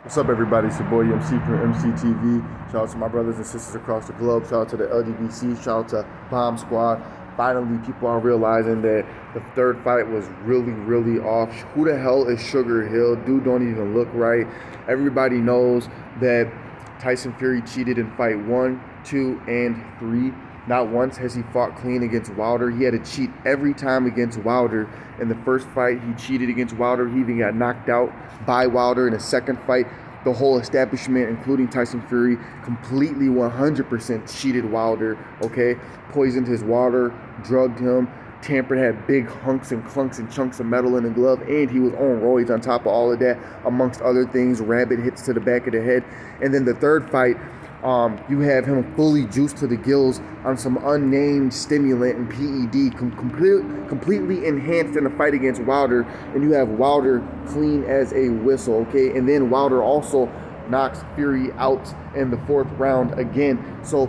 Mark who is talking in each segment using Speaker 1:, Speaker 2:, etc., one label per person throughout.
Speaker 1: What's up, everybody? It's your boy MC from MCTV. Shout out to my brothers and sisters across the globe. Shout out to the LGBC. Shout out to Bomb Squad. Finally, people are realizing that the third fight was really off. Who the hell is Sugar Hill? Dude don't even look right. Everybody knows that Tyson Fury cheated in fight 1, 2, and 3. Not once has he fought clean against Wilder. He had to cheat every time against Wilder. In the first fight, he cheated against Wilder. He even got knocked out by Wilder. In the second fight, the whole establishment, including Tyson Fury, completely 100% cheated Wilder, okay? Poisoned his water, drugged him, tampered, had big hunks and clunks and chunks of metal in the glove, and he was on roids on top of all of that, amongst other things, rabbit hits to the back of the head. And then the third fight, you have him fully juiced to the gills on some unnamed stimulant and PED, completely enhanced in a fight against Wilder, and you have Wilder clean as a whistle, okay? And then Wilder also knocks Fury out in the fourth round again. So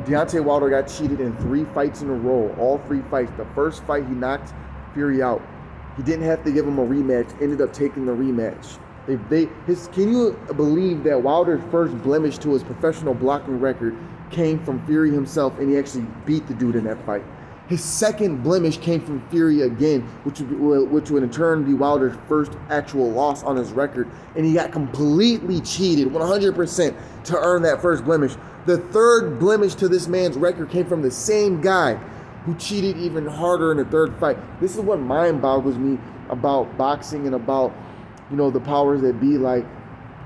Speaker 1: Deontay Wilder got cheated in 3 fights in a row, all 3 fights. The first fight, he knocked Fury out. He didn't have to give him a rematch, ended up taking the rematch. Can you believe that Wilder's first blemish to his professional blocking record came from Fury himself, and he actually beat the dude in that fight? His second blemish came from Fury again, which would in turn be Wilder's first actual loss on his record, and he got completely cheated 100% to earn that first blemish. The third blemish to this man's record came from the same guy who cheated even harder in the third fight. This is what mind boggles me about boxing and about the powers that be. Like,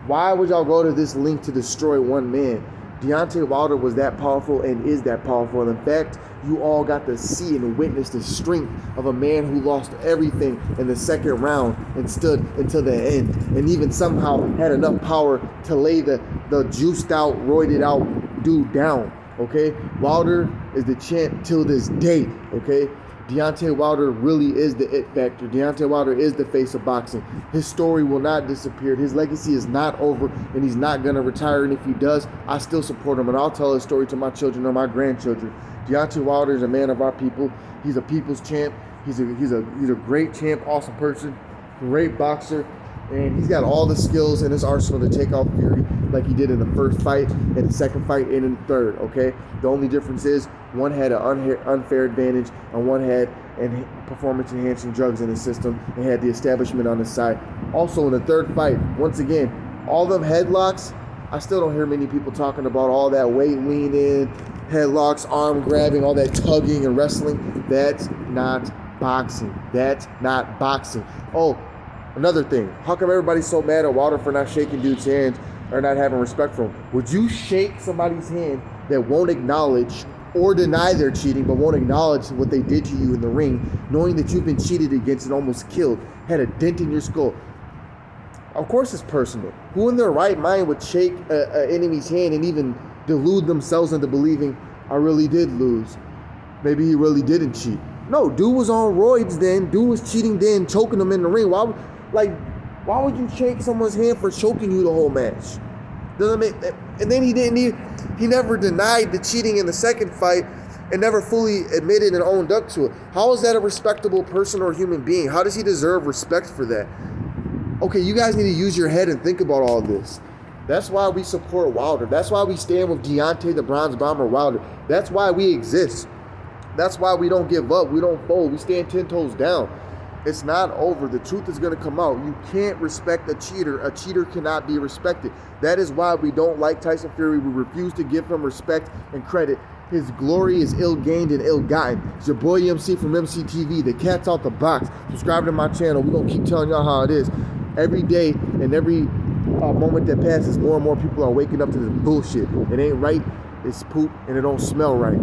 Speaker 1: why would y'all go to this link to destroy one man? Deontay Wilder was that powerful and is that powerful. And in fact, you all got to see and witness the strength of a man who lost everything in the second round and stood until the end, and even somehow had enough power to lay the juiced out, roided out dude down, okay? Wilder is the champ till this day, okay? Deontay Wilder really is the it factor. Deontay Wilder is the face of boxing. His story will not disappear. His legacy is not over, and he's not going to retire. And if he does, I still support him, and I'll tell his story to my children or my grandchildren. Deontay Wilder is a man of our people. He's a people's champ. He's a great champ, awesome person, great boxer, and he's got all the skills in his arsenal to take out Fury like he did in the first fight, in the second fight, and in the third, okay? The only difference is one had an unfair advantage, and one had performance-enhancing drugs in his system and had the establishment on his side. Also, in the third fight, once again, all them headlocks, I still don't hear many people talking about all that weight leaning, headlocks, arm grabbing, all that tugging and wrestling. That's not boxing. That's not boxing. Oh, another thing, how come everybody's so mad at Wilder for not shaking dude's hands or not having respect for him? Would you shake somebody's hand that won't acknowledge or deny their cheating, but won't acknowledge what they did to you in the ring, knowing that you've been cheated against and almost killed, had a dent in your skull? Of course it's personal. Who in their right mind would shake an enemy's hand and even delude themselves into believing, I really did lose? Maybe he really didn't cheat. No, dude was on roids then. Dude was cheating then, choking them in the ring. Why would you shake someone's hand for choking you the whole match? Doesn't make. And then he never denied the cheating in the second fight and never fully admitted and owned up to it. How is that a respectable person or human being? How does he deserve respect for that? Okay, you guys need to use your head and think about all this. That's why we support Wilder. That's why we stand with Deontay the Bronze Bomber Wilder. That's why we exist. That's why we don't give up. We don't fold. We stand 10 toes down. It's not over. The truth is going to come out. You can't respect a cheater. A cheater cannot be respected. That is why we don't like Tyson Fury. We refuse to give him respect and credit. His glory is ill-gained and ill-gotten. It's your boy MC from MCTV. The cat's out the box. Subscribe to my channel. We're going to keep telling y'all how it is. Every day and every moment that passes, more and more people are waking up to this bullshit. It ain't right. It's poop and it don't smell right.